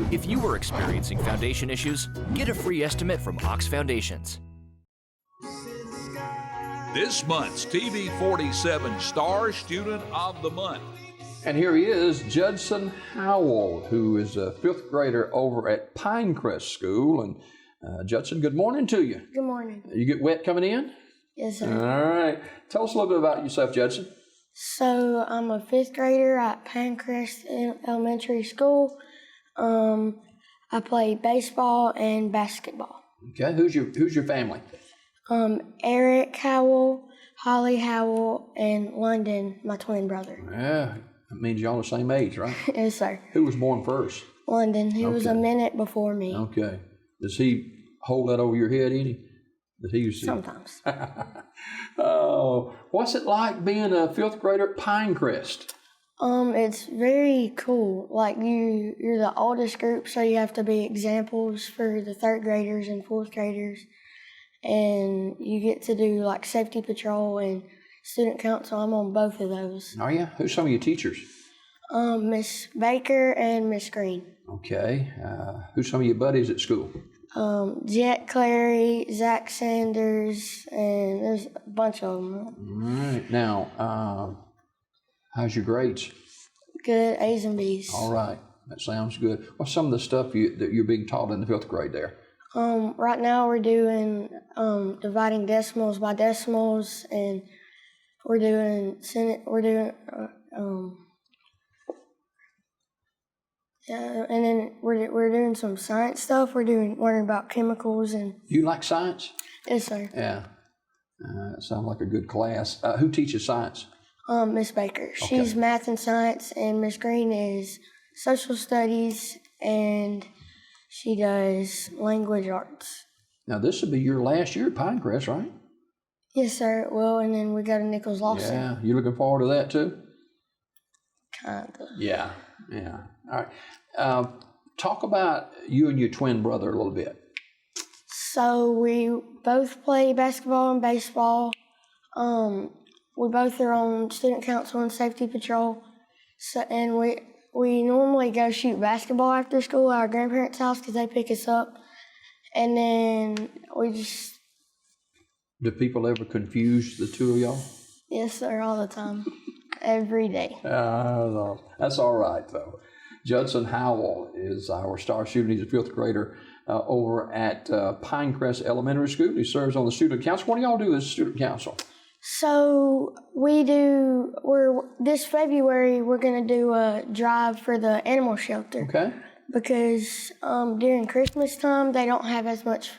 If you are experiencing foundation issues, get a free estimate from Ox Foundations. This month's TV 47 Star Student of the Month. And here he is, Judson Howell, who is a fifth grader over at Pinecrest School. And Judson, good morning to you. Good morning. You get wet coming in? Yes, sir. All right. Tell us a little bit about yourself, Judson. So I'm a fifth grader at Pinecrest Elementary School. I play baseball and basketball. Okay. Who's your family? Eric Howell, Holly Howell, and London, my twin brother. Yeah. That means you're all the same age, right? Yes, sir. Who was born first? London. He was a minute before me. Okay. Does he hold that over your head any? Does he used to? Sometimes. Oh, what's it like being a fifth grader at Pinecrest? It's very cool. Like you're the oldest group, so you have to be examples for the third graders and fourth graders. And you get to do like safety patrol and student council. I'm on both of those. Are you? Who's some of your teachers? Miss Baker and Miss Green. Okay. Who's some of your buddies at school? Jet Clary, Zach Sanders, and there's a bunch of them. All right. Now, how's your grades? Good, A's and B's. All right. That sounds good. What's some of the stuff that you're being taught in the fifth grade there? Right now we're doing dividing decimals by decimals, and we're doing and then we're doing some science stuff. We're learning about chemicals and. You like science? Yes, sir. Yeah. That sounds like a good class. Who teaches science? Miss Baker. Okay. She's math and science, and Miss Green is social studies, and she does language arts. Now, this will be your last year at Pinecrest, right? Yes, sir. It will, and then we go to Nichols Lawson. Yeah. You looking forward to that, too? Kind of. Yeah. All right. Talk about you and your twin brother a little bit. So we both play basketball and baseball. We both are on student council and safety patrol. So, and we normally go shoot basketball after school at our grandparents' house because they pick us up. And then we just... Do people ever confuse the two of y'all? Yes, sir, all the time. Every day. No, that's all right, though. Judson Howell is our star student. He's a fifth grader over at Pinecrest Elementary School. He serves on the student council. What do y'all do as student council? So this February, we're going to do a drive for the animal shelter. Okay. Because during Christmas time, they don't have as much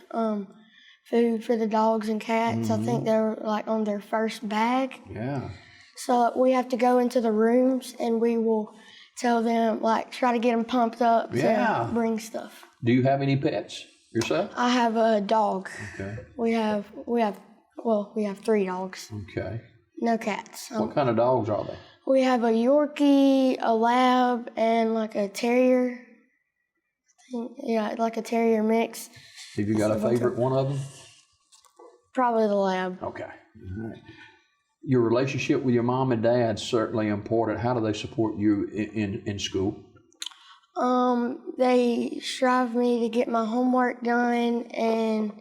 food for the dogs and cats. I think they're like on their first bag. Yeah. So we have to go into the rooms and we will tell them, like, try to get them pumped up to bring stuff. Do you have any pets yourself? I have a dog. Okay. We have 3 dogs. Okay. No cats. What kind of dogs are they? We have a Yorkie, a Lab, and like a Terrier. Yeah, like a Terrier mix. Have you got a favorite one of them? Probably the Lab. Okay. All right. Your relationship with your mom and dad is certainly important. How do they support you in school? They strive me to get my homework done, and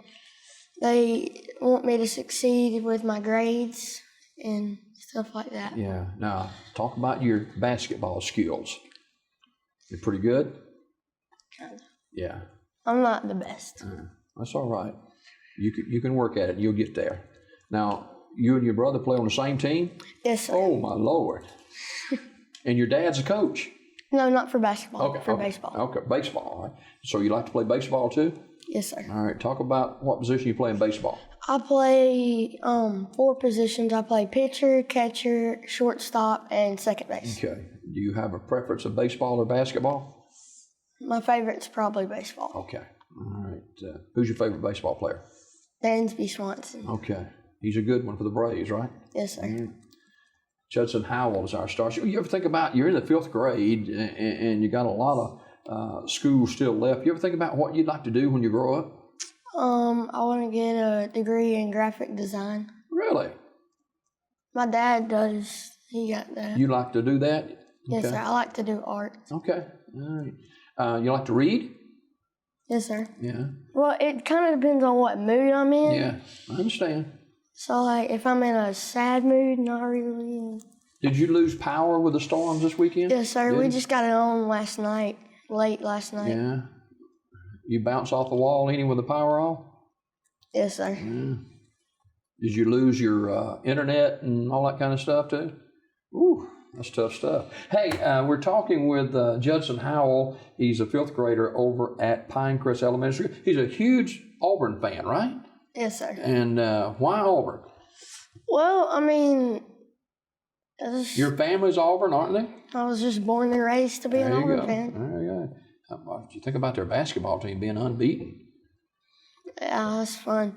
they want me to succeed with my grades and stuff like that. Yeah. Now, talk about your basketball skills. You're pretty good? Kind of. Yeah. I'm not the best. That's all right. You can work at it. You'll get there. Now, you and your brother play on the same team? Yes, sir. Oh, my Lord. And your dad's a coach? No, not for basketball. Okay. For baseball. Okay, baseball. All right. So you like to play baseball too? Yes, sir. All right. Talk about what position you play in baseball. I play 4 positions. I play pitcher, catcher, shortstop, and second base. Okay. Do you have a preference of baseball or basketball? My favorite's probably baseball. Okay. All right. Who's your favorite baseball player? Dansby Swanson. Okay. He's a good one for the Braves, right? Yes, sir. Mm-hmm. Judson Howell is our star. You ever think about, you're in the 5th grade and you got a lot of school still left. You ever think about what you'd like to do when you grow up? I want to get a degree in graphic design. Really? My dad does. He got that. You like to do that? Yes, Okay. sir. I like to do art. Okay. All right. You like to read? Yes, sir. Yeah. Well, it kind of depends on what mood I'm in. Yeah, I understand. So, like, if I'm in a sad mood, not really. Did you lose power with the storms this weekend? Yes, sir. Did We you? just got it on last night, late last night. Yeah. You bounce off the wall any with the power off? Yes, sir. Yeah. Did you lose your internet and all that kind of stuff too? Ooh, that's tough stuff. Hey, we're talking with Judson Howell. He's a fifth grader over at Pinecrest Elementary. He's a huge Auburn fan, right? Yes, sir. And why Auburn? Well, I mean, Your family's Auburn, aren't they? I was just born and raised to be an There you Auburn go. fan. There you go. What did you think about their basketball team being unbeaten? Yeah, that's fun.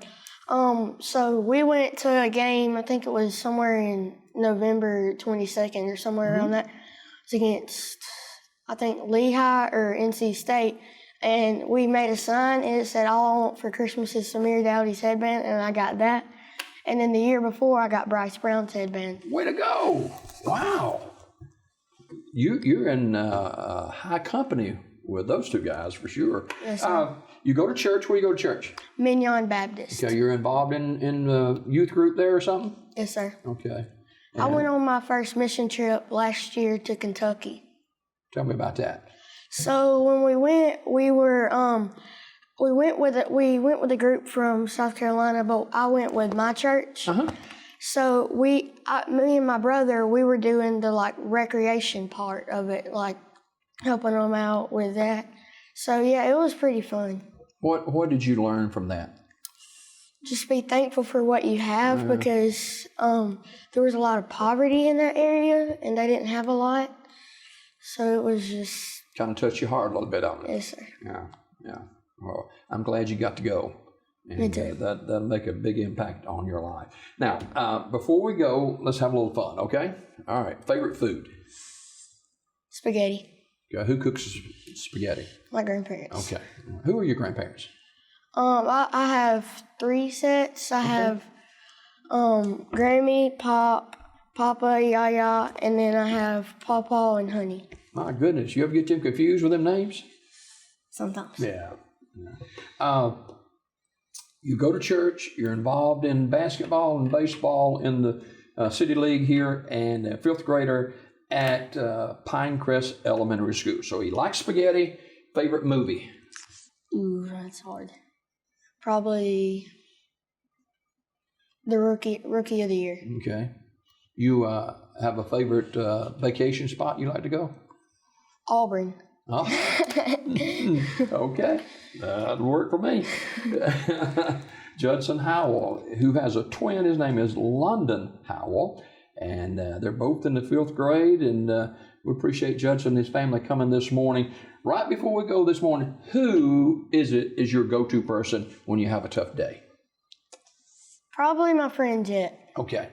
So we went to a game, I think it was somewhere in November 22nd or somewhere around that. It was against, I think, Lehigh or NC State. And we made a sign and it said, all I want for Christmas is Samir Dowdy's headband, and I got that. And then the year before, I got Bryce Brown's headband. Way to go! Wow. You're in high company with those two guys for sure. Yes, sir. You go to church. Where you go to church? Mignon Baptist. Okay, you're involved in the youth group there or something? Yes, sir. Okay. I went on my first mission trip last year to Kentucky. Tell me about that. So when we went, we went with a group from South Carolina, but I went with my church. So me and my brother, we were doing the like recreation part of it, like helping them out with that. So yeah, it was pretty fun. What did you learn from that? Just be thankful for what you have, because there was a lot of poverty in that area and they didn't have a lot. So it was just Kind of touched your heart a little bit on it. yes, sir. Yeah. Well, I'm glad you got to go. And, Me too. that'll make a big impact on your life. Now, before we go, let's have a little fun, okay? All right. Favorite food? Spaghetti. Okay. Who cooks spaghetti? My grandparents. Okay. Who are your grandparents? I have 3 sets. I have Grammy, Papa, Yaya, and then I have Pawpaw and Honey. My goodness. You ever get them confused with them names? Sometimes. Yeah. You go to church, you're involved in basketball and baseball in the City League here, and a fifth grader at Pinecrest Elementary School. So he likes spaghetti. Favorite movie? Ooh, that's hard. Probably the Rookie of the Year. Okay. You have a favorite vacation spot you like to go? Auburn. Oh. Okay. That'll work for me. Judson Howell, who has a twin. His name is London Howell. And they're both in the 5th grade. And we appreciate Judson and his family coming this morning. Right before we go this morning, who is your go-to person when you have a tough day? Probably my friend Jet. Okay.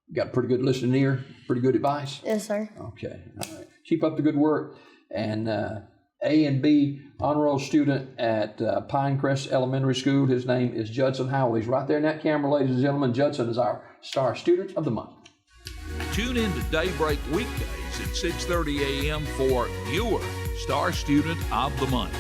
You got a pretty good listening ear? Pretty good advice? Yes, sir. Okay. All right. Keep up the good work. And A and B honor roll student at Pinecrest Elementary School. His name is Judson Howell. He's right there in that camera, ladies and gentlemen. Judson is our Star Student of the Month. Tune in to Daybreak weekdays at 6:30 a.m. for your Star Student of the Month.